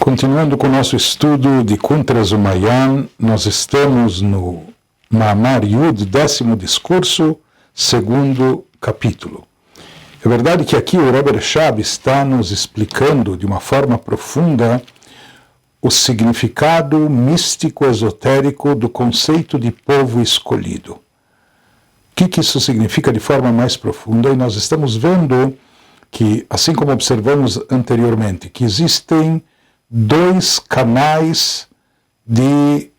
Continuando com o nosso estudo de Kuntras Umayyan, nós estamos no Ma'amar Yud, 10º discurso, 2º capítulo. É verdade que aqui o Rebbe Reshab está nos explicando de uma forma profunda o significado místico esotérico do conceito de povo escolhido. O que isso significa de forma mais profunda? E nós estamos vendo que, assim como observamos anteriormente, que existem dois canais de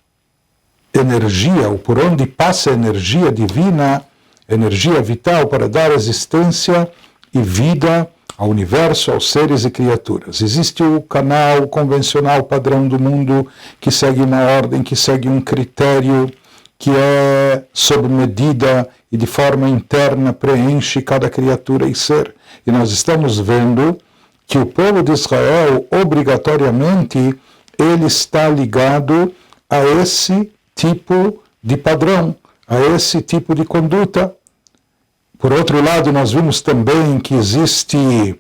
energia, ou por onde passa a energia divina, energia vital para dar existência e vida ao universo, aos seres e criaturas. Existe o canal convencional padrão do mundo, que segue uma ordem, que segue um critério, que é sob medida e de forma interna preenche cada criatura e ser. E nós estamos vendo que o povo de Israel, obrigatoriamente, ele está ligado a esse tipo de padrão, a esse tipo de conduta. Por outro lado, nós vimos também que existe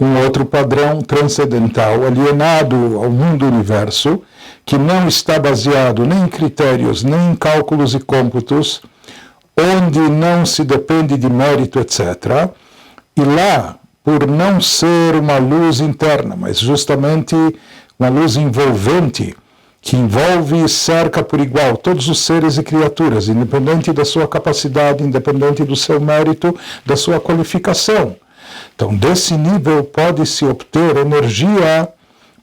um outro padrão transcendental, alienado ao mundo universo, que não está baseado nem em critérios, nem em cálculos e cômputos, onde não se depende de mérito, etc. E lá, por não ser uma luz interna, mas justamente uma luz envolvente, que envolve e cerca por igual todos os seres e criaturas, independente da sua capacidade, independente do seu mérito, da sua qualificação. Então, desse nível pode-se obter energia,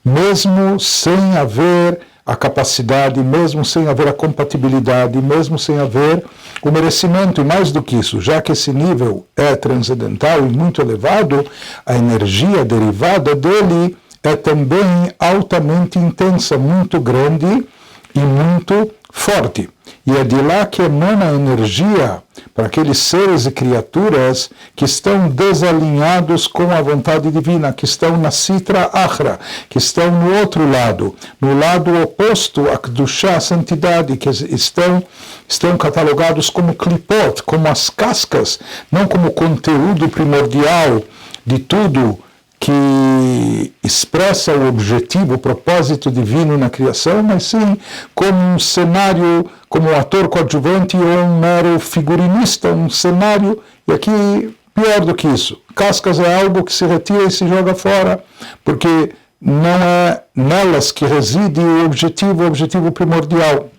mesmo sem haver a capacidade, mesmo sem haver a compatibilidade, mesmo sem haver o merecimento. E mais do que isso, já que esse nível é transcendental e muito elevado, a energia derivada dele é também altamente intensa, muito grande e muito forte. E é de lá que emana a energia para aqueles seres e criaturas que estão desalinhados com a vontade divina, que estão na Sitra Achra, que estão no outro lado, no lado oposto à Kedushá, a santidade, que estão catalogados como klipot, como as cascas, não como conteúdo primordial de tudo que expressa o objetivo, o propósito divino na criação, mas sim como um cenário, como um ator coadjuvante ou um mero figurinista, um cenário, e aqui pior do que isso, cascas é algo que se retira e se joga fora, porque não é nelas que reside o objetivo primordial.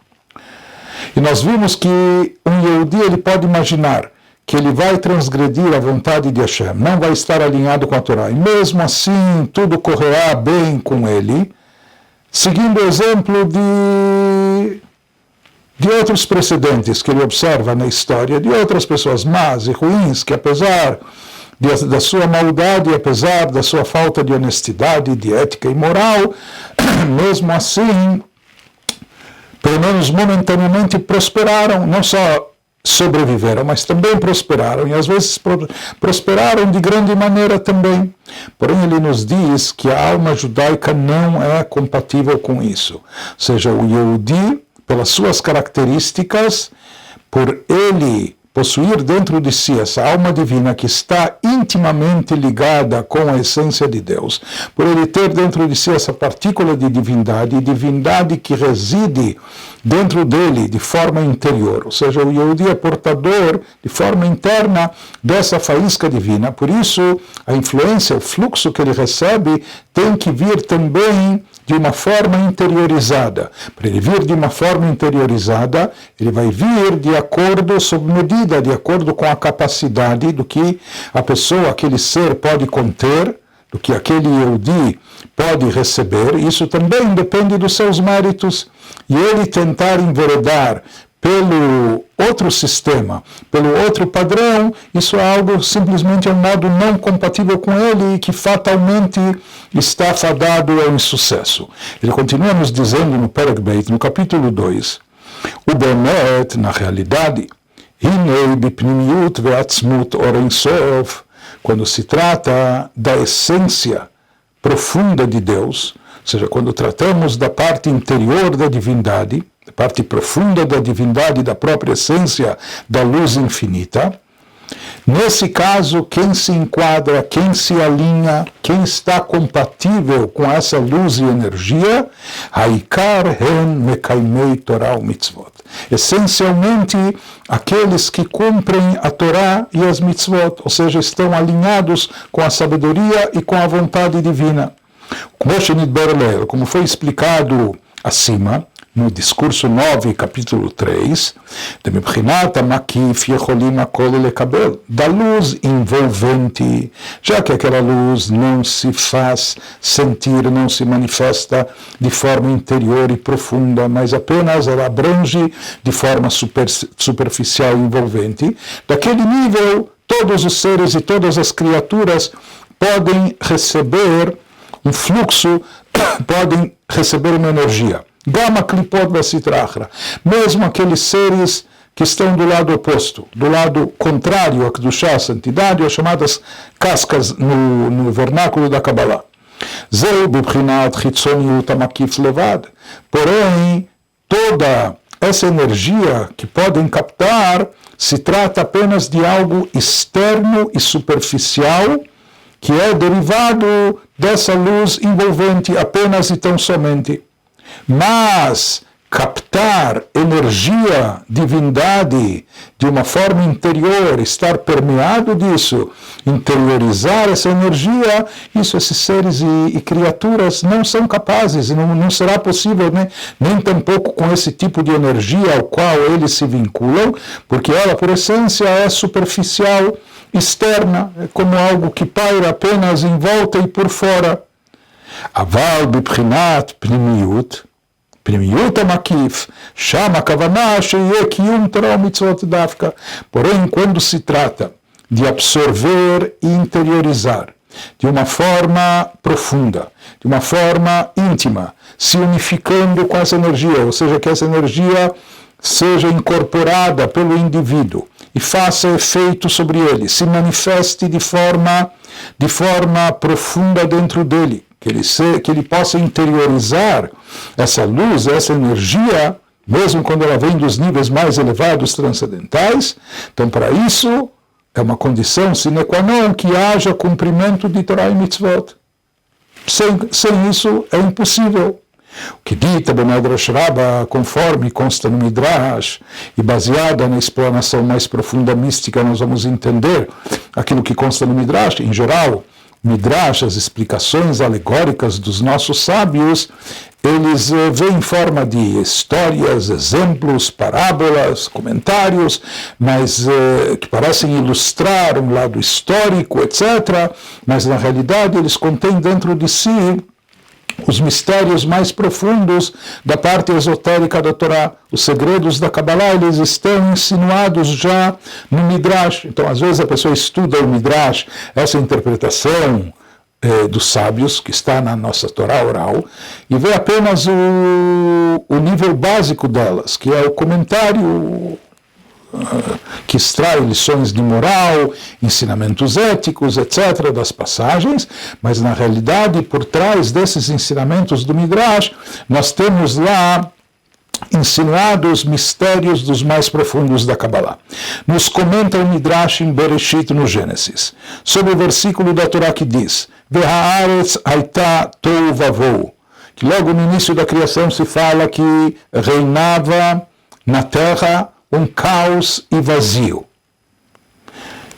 E nós vimos que um Yehudi, ele pode imaginar que ele vai transgredir a vontade de Hashem, não vai estar alinhado com a Torá, e mesmo assim tudo correrá bem com ele, seguindo o exemplo de outros precedentes que ele observa na história, de outras pessoas más e ruins, que apesar da sua maldade, apesar da sua falta de honestidade, de ética e moral, mesmo assim, pelo menos momentaneamente prosperaram, não só sobreviveram, mas também prosperaram, e às vezes prosperaram de grande maneira também. Porém, ele nos diz que a alma judaica não é compatível com isso. Ou seja, o Yehudi, pelas suas características, por ele possuir dentro de si essa alma divina que está intimamente ligada com a essência de Deus, por ele ter dentro de si essa partícula de divindade que reside dentro dele de forma interior, ou seja, o Yehudi é portador de forma interna dessa faísca divina, por isso a influência, o fluxo que ele recebe tem que vir também de uma forma interiorizada. Para ele vir de uma forma interiorizada, ele vai vir de acordo, sob medida, de acordo com a capacidade do que a pessoa, aquele ser pode conter, do que aquele Yehudi pode receber. Isso também depende dos seus méritos. E ele tentar enveredar pelo outro sistema, pelo outro padrão, isso é algo simplesmente um modo não compatível com ele e que fatalmente está fadado ao insucesso. Ele continua nos dizendo no Perek Beit, no capítulo 2, o Bemet, na realidade, Hinei bipnimiut ve'atzmut or ein sof, quando se trata da essência profunda de Deus, ou seja, quando tratamos da parte interior da divindade, da parte profunda da divindade, da própria essência da luz infinita, Nesse caso, quem se enquadra, quem se alinha, quem está compatível com essa luz e energia, Haikar Hen Mekaimei Torah Mitzvot. Essencialmente, aqueles que cumprem a Torá e as mitzvot, ou seja, estão alinhados com a sabedoria e com a vontade divina. Como foi explicado acima, no discurso 9, capítulo 3, da luz envolvente, já que aquela luz não se faz sentir, não se manifesta de forma interior e profunda, mas apenas ela abrange de forma superficial e envolvente, daquele nível, todos os seres e todas as criaturas podem receber um fluxo, podem receber uma energia. Gama Klipot Basitrachra, mesmo aqueles seres que estão do lado oposto, do lado contrário a Kedushá, a santidade, as chamadas cascas no vernáculo da Kabbalah. Zeu bibchinat chitzoniut amakif levad. Porém, toda essa energia que podem captar se trata apenas de algo externo e superficial, que é derivado dessa luz envolvente apenas e tão somente. Mas captar energia, divindade, de uma forma interior, estar permeado disso, interiorizar essa energia, isso esses seres e criaturas não são capazes, não será possível, nem tampouco com esse tipo de energia ao qual eles se vinculam, porque ela, por essência, é superficial, externa, é como algo que paira apenas em volta e por fora. Aval bibchinat pnimiut amakif, shama kavanah sheyeh kiyum Torah mitzvot dafka. Porém, quando se trata de absorver e interiorizar de uma forma profunda, de uma forma íntima, se unificando com essa energia, ou seja, que essa energia seja incorporada pelo indivíduo e faça efeito sobre ele, se manifeste de forma profunda dentro dele, que ele possa interiorizar essa luz, essa energia, mesmo quando ela vem dos níveis mais elevados transcendentais. Então, para isso, é uma condição sine qua non que haja cumprimento de Torah e Mitzvot. Sem isso, é impossível. O que dita Bemedrash Rabbah, conforme consta no Midrash, e baseada na explanação mais profunda mística, nós vamos entender aquilo que consta no Midrash. Em geral, Midrash, as explicações alegóricas dos nossos sábios, eles vêm em forma de histórias, exemplos, parábolas, comentários, mas que parecem ilustrar um lado histórico, etc., mas na realidade eles contêm dentro de si os mistérios mais profundos da parte esotérica da Torá. Os segredos da Kabbalah, eles estão insinuados já no Midrash. Então, às vezes a pessoa estuda o Midrash, essa interpretação dos sábios, que está na nossa Torá oral, e vê apenas o nível básico delas, que é o comentário que extrai lições de moral, ensinamentos éticos, etc., das passagens, mas na realidade, por trás desses ensinamentos do Midrash, nós temos lá insinuados mistérios dos mais profundos da Kabbalah. Nos comenta o Midrash em Bereshit, no Gênesis, sobre o versículo da Torá que diz: Ve'haaretz haita tohu vavou, que logo no início da criação se fala que reinava na terra um caos e vazio.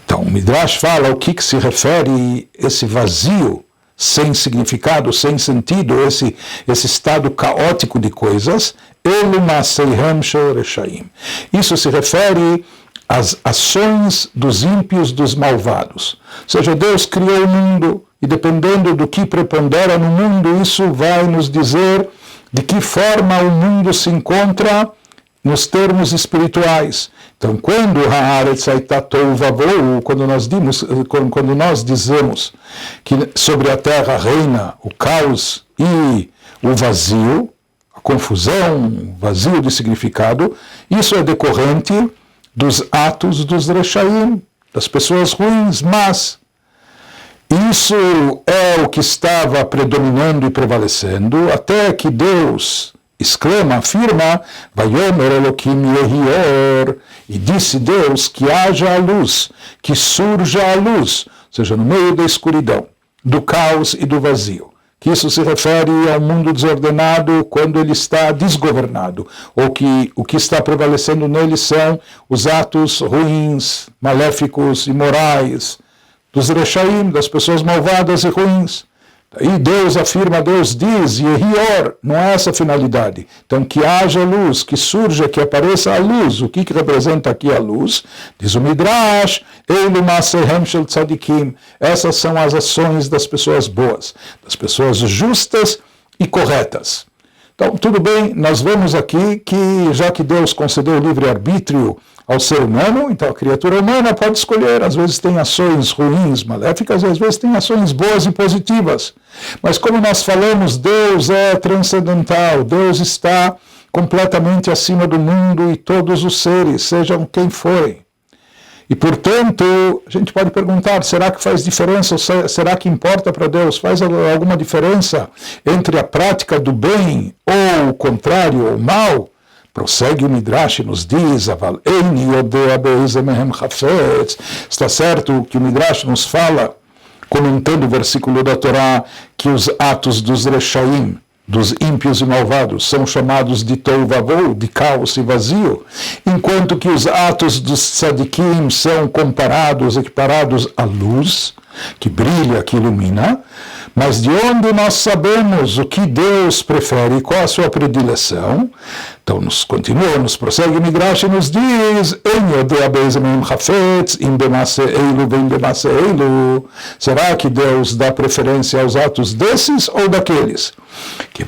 Então, o Midrash fala o que se refere esse vazio, sem significado, sem sentido, esse estado caótico de coisas. Isso se refere às ações dos ímpios, dos malvados. Ou seja, Deus criou o mundo, e dependendo do que prepondera no mundo, isso vai nos dizer de que forma o mundo se encontra nos termos espirituais. Então, quando quando nós dizemos que sobre a terra reina o caos e o vazio, a confusão, vazio de significado, isso é decorrente dos atos dos Reshaim, das pessoas ruins, mas isso é o que estava predominando e prevalecendo até que Deus exclama, afirma, Vayomer Elokim yehi or, e disse Deus que haja a luz, que surja a luz, ou seja, no meio da escuridão, do caos e do vazio. Que isso se refere ao mundo desordenado quando ele está desgovernado, ou que o que está prevalecendo nele são os atos ruins, maléficos, imorais, dos Rechaim, das pessoas malvadas e ruins. E Deus afirma, Deus diz, Yehior, não é essa a finalidade. Então, que haja luz, que surja, que apareça a luz. O que representa aqui a luz? Diz o Midrash, Eilu Maasehem Shel Tzadikim. Essas são as ações das pessoas boas, das pessoas justas e corretas. Então, tudo bem, nós vemos aqui que, já que Deus concedeu o livre-arbítrio ao ser humano, então a criatura humana pode escolher, às vezes tem ações ruins, maléficas, e às vezes tem ações boas e positivas. Mas como nós falamos, Deus é transcendental, Deus está completamente acima do mundo e todos os seres, sejam quem forem. E, portanto, a gente pode perguntar, será que faz diferença, ou será que importa para Deus? Faz alguma diferença entre a prática do bem ou o contrário, ou o mal? Prossegue o Midrash e nos diz, está certo que o Midrash nos fala, comentando o versículo da Torá, que os atos dos Rechaim, dos ímpios e malvados, são chamados de Tohu Vavohu, de caos e vazio, enquanto que os atos dos Tzadikim são comparados, equiparados à luz, que brilha, que ilumina. Mas de onde nós sabemos o que Deus prefere, qual a sua predileção? Então nos prossegue o Midrash e nos diz, será que Deus dá preferência aos atos desses ou daqueles? Que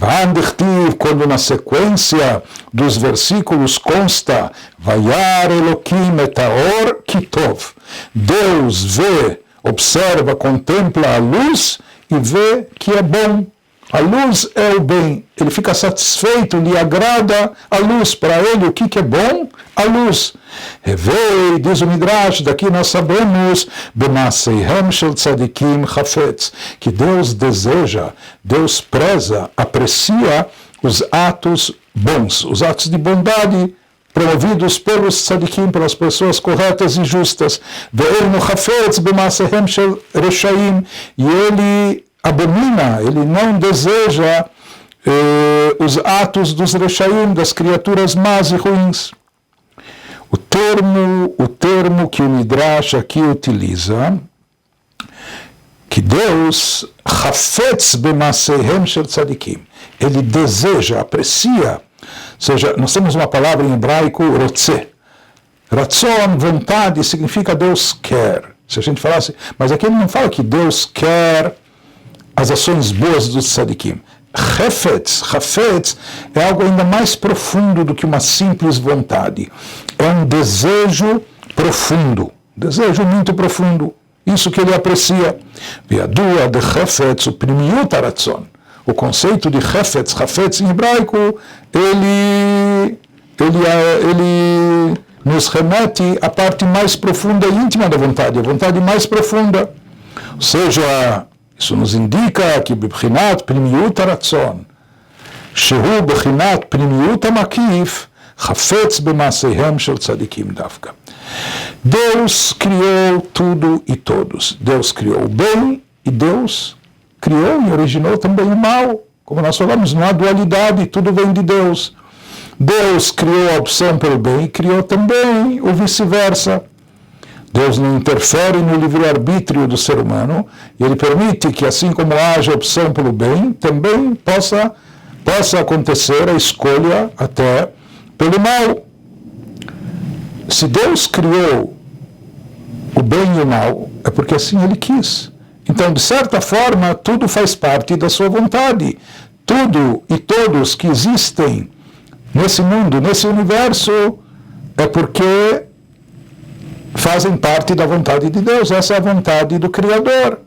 quando na sequência dos versículos consta, Vayar Elokim et haor kitov, Deus vê, observa, contempla a luz e vê que é bom. A luz é o bem. Ele fica satisfeito, lhe agrada a luz. Para ele, o que é bom? A luz. Revei, diz o Midrash, daqui nós sabemos, B'maaseihem shel tzadikim chafetz, que Deus deseja, Deus preza, aprecia os atos bons, os atos de bondade, promovidos pelos tzadikim, pelas pessoas corretas e justas. E ele abomina, ele não deseja os atos dos Rechaim, das criaturas más e ruins. O termo que o Midrash aqui utiliza, que Deus, Chafetz b'maaseihem shel tzadikim, ele deseja, aprecia. Ou seja, nós temos uma palavra em hebraico, rotze. Ratzon, vontade, significa Deus quer. Se a gente falasse, mas aqui ele não fala que Deus quer as ações boas dos tzadikim. Chafetz é algo ainda mais profundo do que uma simples vontade. É um desejo profundo, desejo muito profundo. Isso que ele aprecia. Viadua de chafetz, o primiut haratzon. O conceito de chafetz em hebraico, ele nos remete à parte mais profunda e íntima da vontade, a vontade mais profunda. Ou seja, isso nos indica que b'bchinat primiut haratzon, shehu b'chinat primiut hamakif, chafetz b'maaseihem shel tzadikim davka. Deus criou tudo e todos. Deus criou o bem e Deus criou e originou também o mal. Como nós falamos, não há dualidade, tudo vem de Deus. Deus criou a opção pelo bem e criou também o vice-versa. Deus não interfere no livre-arbítrio do ser humano e ele permite que, assim como haja opção pelo bem, também possa acontecer a escolha até pelo mal. Se Deus criou o bem e o mal, é porque assim ele quis. Então, de certa forma, tudo faz parte da sua vontade. Tudo e todos que existem nesse mundo, nesse universo, é porque fazem parte da vontade de Deus. Essa é a vontade do Criador.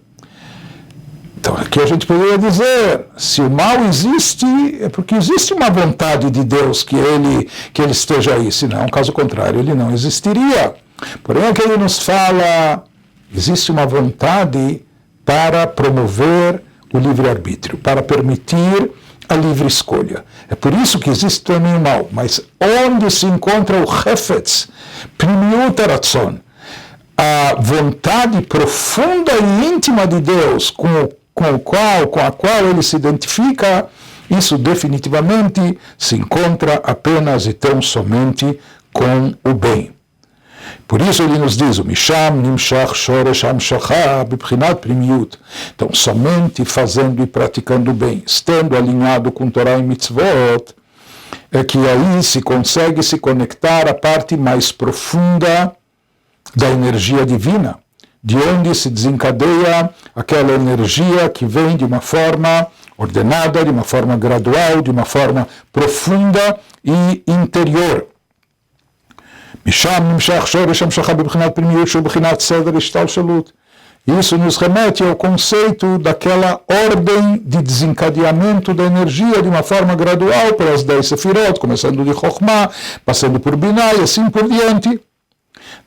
Então, aqui a gente poderia dizer, se o mal existe, é porque existe uma vontade de Deus que ele esteja aí. Senão, caso contrário, ele não existiria. Porém, aqui ele nos fala, existe uma vontade para promover o livre-arbítrio, para permitir a livre escolha. É por isso que existe também o mal. Mas onde se encontra o Hefetz, Pnimiut Ratzon, a vontade profunda e íntima de Deus, com a qual ele se identifica, isso definitivamente se encontra apenas e tão somente com o bem. Por isso ele nos diz, o Misham Nimshach Shoresh Hamshacha Bibchinat Primiut. Então, somente fazendo e praticando o bem, estando alinhado com Torá e Mitzvot, é que aí se consegue se conectar à parte mais profunda da energia divina, de onde se desencadeia aquela energia que vem de uma forma ordenada, de uma forma gradual, de uma forma profunda e interior. Isso nos remete ao conceito daquela ordem de desencadeamento da energia de uma forma gradual pelas 10 sefirot, começando de Chokhmah, passando por Binah e assim por diante.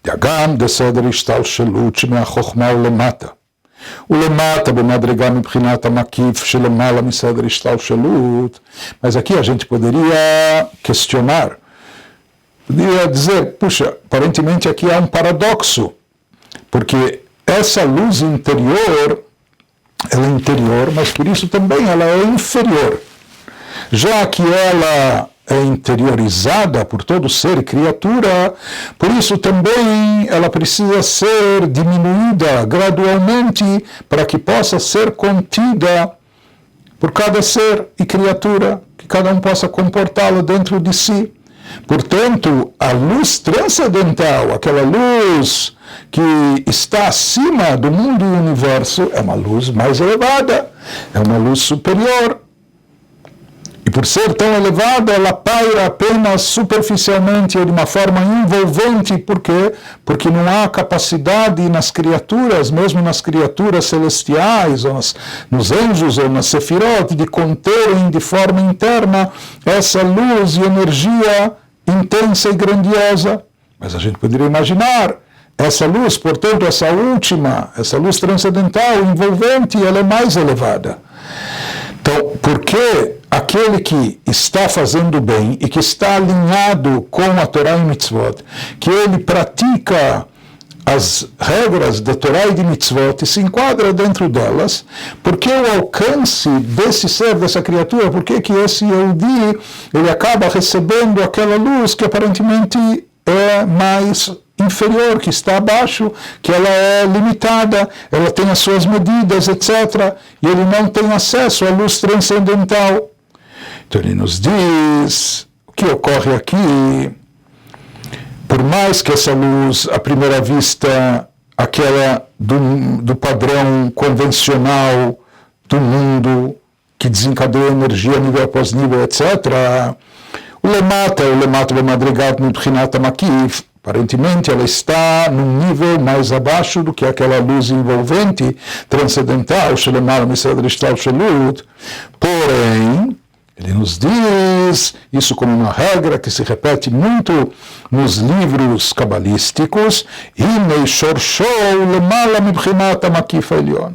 גם בסדר השתלשלות שמהחוכמה ולמטה. ולמטה במדרגה מבחינת המקיף שלמעלה מסדר השתלשלות. Mas aqui a gente poderia questionar, poderia dizer, puxa, aparentemente aqui há um paradoxo, porque essa luz interior, ela é interior, mas por isso também ela é inferior. Já que ela é interiorizada por todo ser e criatura, por isso também ela precisa ser diminuída gradualmente para que possa ser contida por cada ser e criatura, que cada um possa comportá-la dentro de si. Portanto, a luz transcendental, aquela luz que está acima do mundo e do universo, é uma luz mais elevada, é uma luz superior. E por ser tão elevada, ela paira apenas superficialmente ou de uma forma envolvente. Por quê? Porque não há capacidade nas criaturas, mesmo nas criaturas celestiais, ou nos anjos ou nas sefirot, de conterem de forma interna essa luz e energia intensa e grandiosa. Mas a gente poderia imaginar essa luz, portanto, essa luz transcendental, envolvente, ela é mais elevada. Então, por que aquele que está fazendo bem e que está alinhado com a Torá e Mitzvot, que ele pratica as regras da Torá e de Mitzvot e se enquadra dentro delas, porque o alcance desse ser, dessa criatura, porque que esse Yehudi, ele acaba recebendo aquela luz que aparentemente é mais inferior, que está abaixo, que ela é limitada, ela tem as suas medidas, etc. E ele não tem acesso à luz transcendental. Então ele nos diz, o que ocorre aqui, por mais que essa luz, à primeira vista, aquela do padrão convencional do mundo, que desencadeia energia nível após nível, etc., o lemata b'madrigat mibchinat makif, aparentemente ela está num nível mais abaixo do que aquela luz envolvente, transcendental, shelemala misedr ishtalshelut. Porém, ele nos diz, isso como uma regra que se repete muito nos livros cabalísticos, Hinei shorsho lemala mibchinat makif elyon.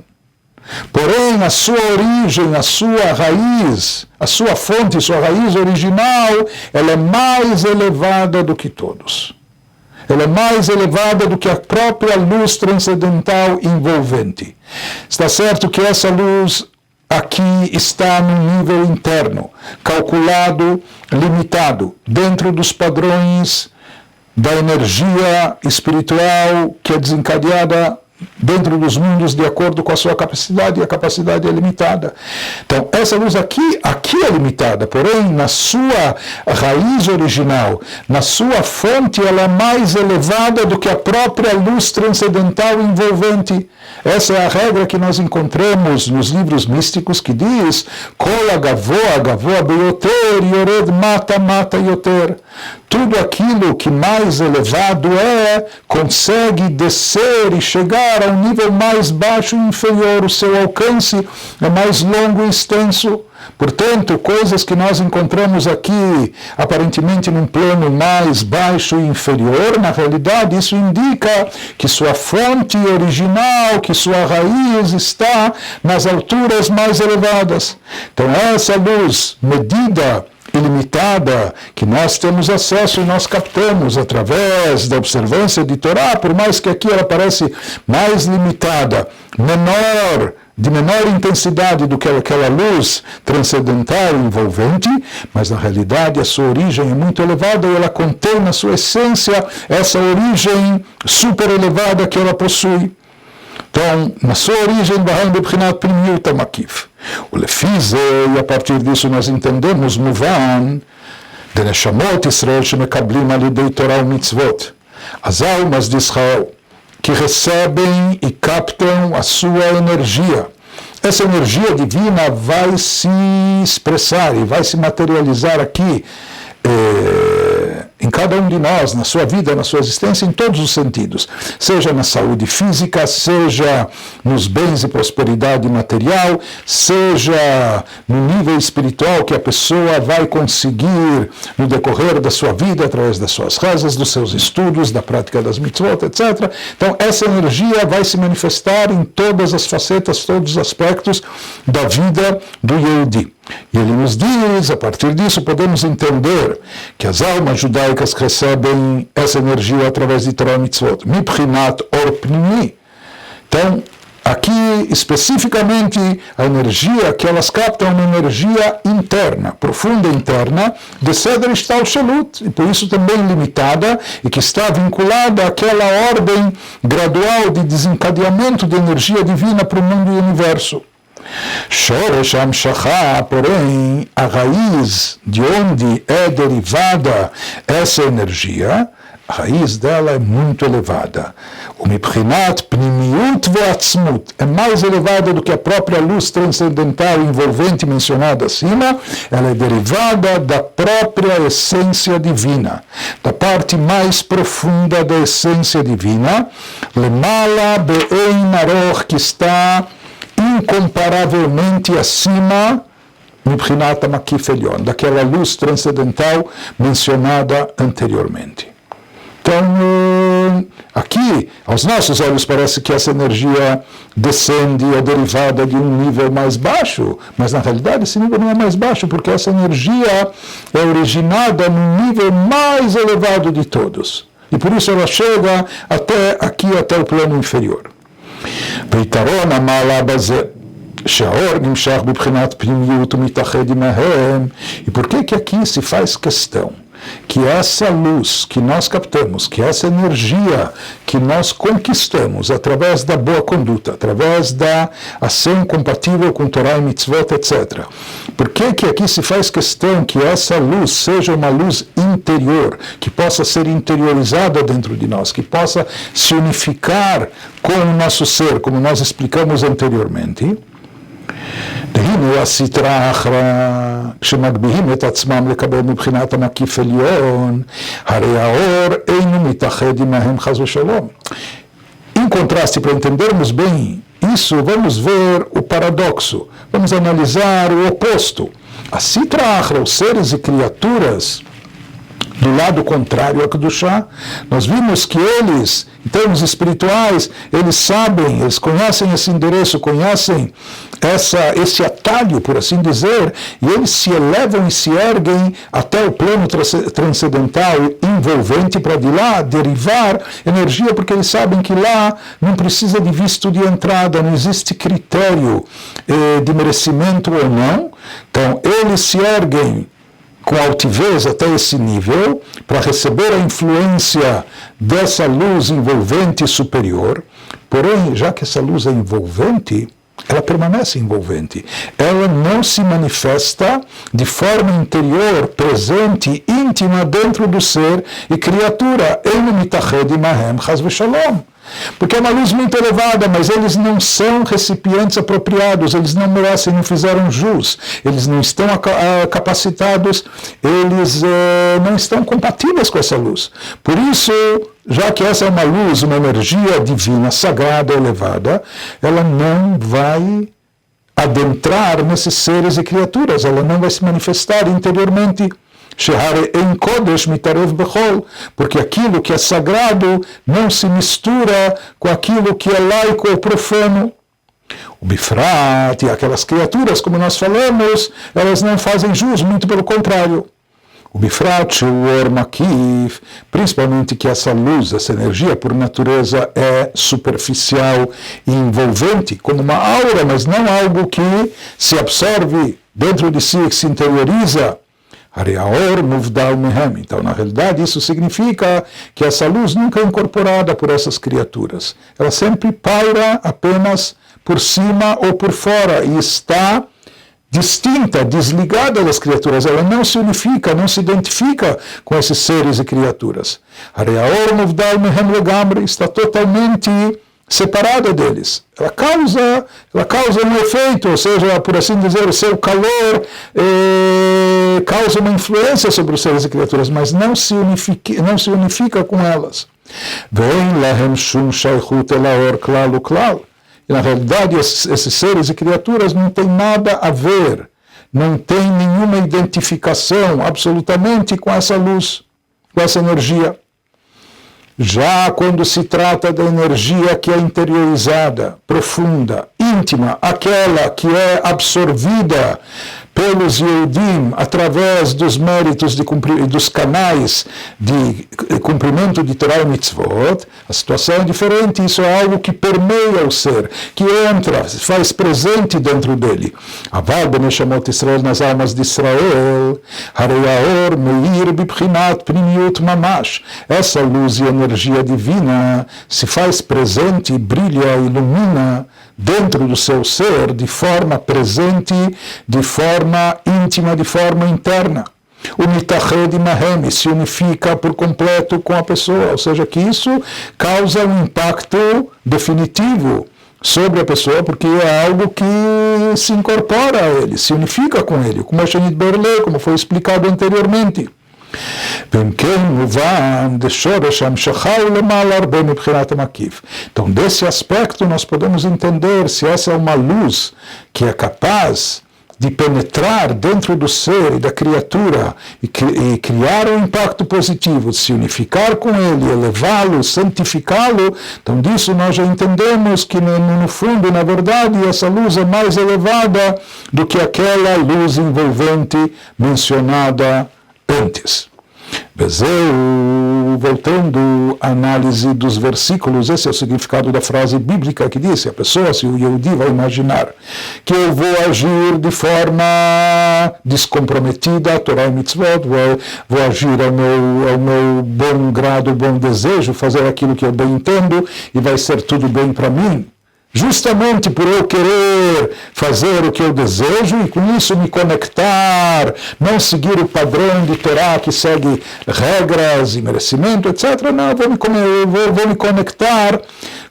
Porém, a sua origem, a sua raiz, a sua fonte, sua raiz original, ela é mais elevada do que todos. Ela é mais elevada do que a própria luz transcendental envolvente. Está certo que essa luz aqui está no nível interno, calculado, limitado, dentro dos padrões da energia espiritual que é desencadeada dentro dos mundos de acordo com a sua capacidade, e a capacidade é limitada. Então, essa luz aqui é limitada, porém, na sua raiz original, na sua fonte, ela é mais elevada do que a própria luz transcendental envolvente. Essa é a regra que nós encontramos nos livros místicos, que diz, Kol gavoa beyoter, yored mata yoter. tudo aquilo que mais elevado consegue descer e chegar a um nível mais baixo e inferior. O seu alcance é mais longo e extenso. Portanto, coisas que nós encontramos aqui, aparentemente num plano mais baixo e inferior, na realidade isso indica que sua fonte original, que sua raiz está nas alturas mais elevadas. Então, essa luz medida ilimitada que nós temos acesso e nós captamos através da observância de Torá, por mais que aqui ela parece mais limitada, de menor intensidade do que aquela luz transcendental e envolvente, mas na realidade a sua origem é muito elevada e ela contém na sua essência essa origem super elevada que ela possui. Então, na sua origem, Baham bebchinat pnimiut makif. O lefize, e a partir disso nós entendemos, muvan, de neshamot Israel shemekablim alidei Torah u'mitzvot. As almas de Israel, que recebem e captam a sua energia. Essa energia divina vai se expressar e vai se materializar aqui em cada um de nós, na sua vida, na sua existência, em todos os sentidos. Seja na saúde física, seja nos bens e prosperidade material, seja no nível espiritual que a pessoa vai conseguir no decorrer da sua vida, através das suas rezas, dos seus estudos, da prática das mitzvot, etc. Então, essa energia vai se manifestar em todas as facetas, todos os aspectos da vida do Yehudi. E ele nos diz, a partir disso podemos entender que as almas judaicas recebem essa energia através de Torah Mitzvot, Mibchinat Or Pnimi. Então, aqui especificamente a energia que elas captam é uma energia interna, profunda interna, de Seder Ishtal Shelut, e por isso também limitada, e que está vinculada àquela ordem gradual de desencadeamento de energia divina para o mundo e o universo. Shoresh Hamshachá, porém, a raiz de onde é derivada essa energia, a raiz dela é muito elevada. O Mibchinat Pnimiut Ve'atzmut é mais elevada do que a própria luz transcendental envolvente mencionada acima. Ela é derivada da própria essência divina, da parte mais profunda da essência divina, Lemala Be'ein Aroch, que está incomparavelmente acima Mibchinat Makif Elyon, daquela luz transcendental mencionada anteriormente. Então, aqui, aos nossos olhos, parece que essa energia descende, é derivada de um nível mais baixo, mas na realidade esse nível não é mais baixo, porque essa energia é originada no nível mais elevado de todos. E por isso ela chega até aqui, até o plano inferior. ויתרון המעלה בזה, שהאור נמשך בבחינת פנימיות ומתאחד עמהם. E por que aqui se faz questão que essa luz que nós captamos, que essa energia que nós conquistamos através da boa conduta, através da ação compatível com Torá e Mitzvot, etc. Por que aqui se faz questão que essa luz seja uma luz interior, que possa ser interiorizada dentro de nós, que possa se unificar com o nosso ser, como nós explicamos anteriormente? והנה הסתרה האחרונה, כשמגביהים את עצמם לקבל מבחינת המקיף עליון, הרי האור אינו מתאחד עמהם חס ושלום. Em contraste, para entendermos bem isso, vamos ver o paradoxo, vamos analisar o oposto. A Sitra Achra, os seres e criaturas do lado contrário a Kedushá, nós vimos que eles, em termos espirituais, eles sabem, eles conhecem esse endereço, conhecem esse atalho, por assim dizer, e eles se elevam e se erguem até o plano transcendental envolvente para de lá derivar energia, porque eles sabem que lá não precisa de visto de entrada, não existe critério de merecimento ou não. Então, eles se erguem com altivez até esse nível, para receber a influência dessa luz envolvente superior. Porém, já que essa luz é envolvente, ela permanece envolvente. Ela não se manifesta de forma interior, presente, íntima dentro do ser e criatura. Ele mitached imahem chas v'shalom. Porque é uma luz muito elevada, mas eles não são recipientes apropriados, eles não merecem, não fizeram jus, eles não estão capacitados, eles não estão compatíveis com essa luz. Por isso, já que essa é uma luz, uma energia divina, sagrada, elevada, ela não vai adentrar nesses seres e criaturas, ela não vai se manifestar interiormente. Porque aquilo que é sagrado não se mistura com aquilo que é laico ou profano. O Bifrat e aquelas criaturas, como nós falamos, elas não fazem jus, muito pelo contrário. O Bifrat, o Or Makif, principalmente que essa luz, essa energia, por natureza, é superficial e envolvente, como uma aura, mas não algo que se absorve dentro de si, que se interioriza. Areaor Muvdal Mehem. Então, na realidade, isso significa que essa luz nunca é incorporada por essas criaturas. Ela sempre paira apenas por cima ou por fora e está distinta, desligada das criaturas. Ela não se unifica, não se identifica com esses seres e criaturas. Areaor Muvdal Mehem Legamre está totalmente separada deles. Ela causa um efeito, ou seja, por assim dizer, o seu calor causa uma influência sobre os seres e criaturas, mas não se unifica com elas. E na realidade esses seres e criaturas não têm nada a ver, não têm nenhuma identificação absolutamente com essa luz, com essa energia. Já quando se trata da energia que é interiorizada, profunda, íntima, aquela que é absorvida pelos Yehudim através dos méritos dos canais de cumprimento de Torah e Mitzvot, a situação é diferente. Isso é algo que permeia o ser, que entra, se faz presente dentro dele. Aval b'neshamot Israel, nas almas de Israel, Hareyaor meir b'bchinat pnimiut mamash. Essa luz e energia divina se faz presente, brilha, ilumina dentro do seu ser de forma presente, de forma íntima, de forma interna. O mitached mahem se unifica por completo com a pessoa, ou seja, que isso causa um impacto definitivo sobre a pessoa, porque é algo que se incorpora a ele, se unifica com ele, como a Shenit Berle, como foi explicado anteriormente. Então, desse aspecto, nós podemos entender se essa é uma luz que é capaz de penetrar dentro do ser e da criatura e criar um impacto positivo, se unificar com ele, elevá-lo, santificá-lo. Então, disso nós já entendemos que, no fundo, na verdade, essa luz é mais elevada do que aquela luz envolvente mencionada antes. Voltando à análise dos versículos, esse é o significado da frase bíblica que diz: a pessoa, se o Yehudi vai imaginar que eu vou agir de forma descomprometida, Torah e Mitzvot, vou agir ao meu bom grado, bom desejo, fazer aquilo que eu bem entendo e vai ser tudo bem para mim, justamente por eu querer fazer o que eu desejo e com isso me conectar, não seguir o padrão de Torá que segue regras e merecimento, etc. Não, eu vou me conectar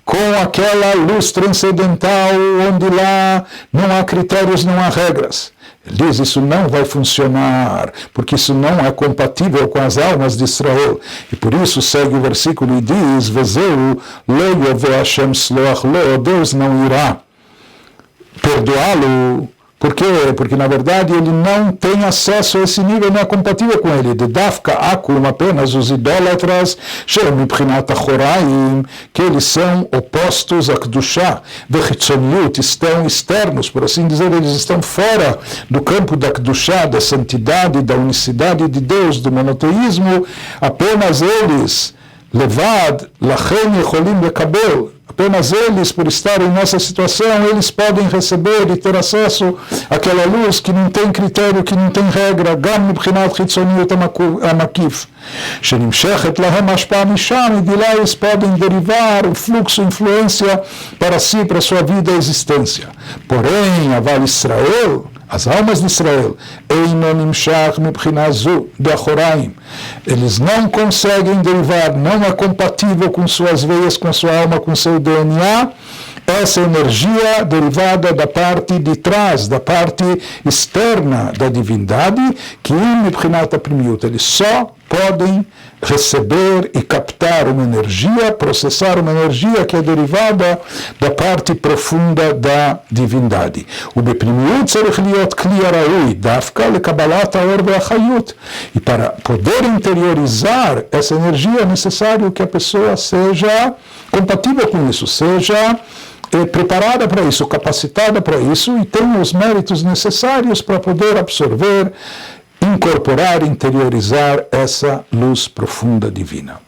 com aquela luz transcendental onde lá não há critérios, não há regras. Ele diz, isso não vai funcionar, porque isso não é compatível com as almas de Israel. E por isso segue o versículo e diz, Deus não irá perdoá-lo. Por quê? Porque, na verdade, ele não tem acesso a esse nível, não é compatível com ele. De Dafka Akum, apenas os idólatras, que eles são opostos a Kedushá, estão externos, por assim dizer, eles estão fora do campo da Kedushá, da santidade, da unicidade de Deus, do monoteísmo. Apenas eles, Levad, Lachem Yecholim Lekabel, apenas eles, por estarem nessa situação, eles podem receber e ter acesso àquela luz que não tem critério, que não tem regra, Gam Mibchinat Chitzoniut Amakif, Shenimshechet Lahem Ashpa Misham, e de lá eles podem derivar o fluxo, influência para si, para a sua vida e existência. Porém, Aval Israel, as almas de Israel, eles não conseguem derivar, não é compatível com suas veias, com sua alma, com seu DNA, essa energia derivada da parte de trás, da parte externa da divindade, que eles só podem receber e captar uma energia, processar uma energia que é derivada da parte profunda da divindade. E para poder interiorizar essa energia é necessário que a pessoa seja compatível com isso, seja preparada para isso, capacitada para isso e tenha os méritos necessários para poder absorver, incorporar, interiorizar essa luz profunda divina.